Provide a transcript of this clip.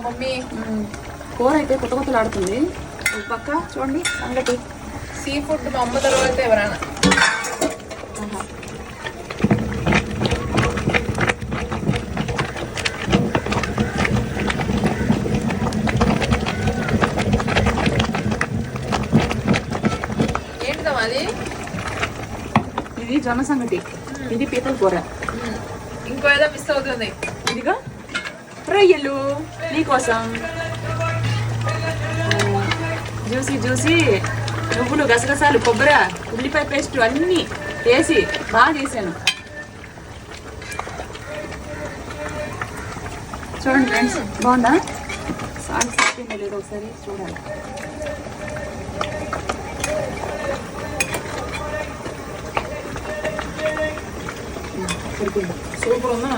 Mummy కూర అయితే కొత్త కొత్తలు ఆడుతుంది. ఒక పక్క చూడండి సంగటి. సీ ఫుడ్ మా అమ్మ తర్వాత ఎవరైనా. ఏంటిదమ్మా అది? ఇది జొన్న సంగటి, ఇది పీతల కూర. ఇంకో ఏదో మిస్ అవుతుంది. ఇదిగా రొయ్యలు నీకోసం. జ్యూసీ జ్యూసీ నువ్వులు, గసగసాలు, కొబ్బరి, ఉల్లిపాయ పేస్ట్ అన్నీ వేసి బాగా చేశాను. చూడండి ఫ్రెండ్స్, బాగుందా? సాల్ట్ సరిపోయిందో లేదో ఒకసారి చూడాలి. సరిపోయింది. సూపర్ ఉందా?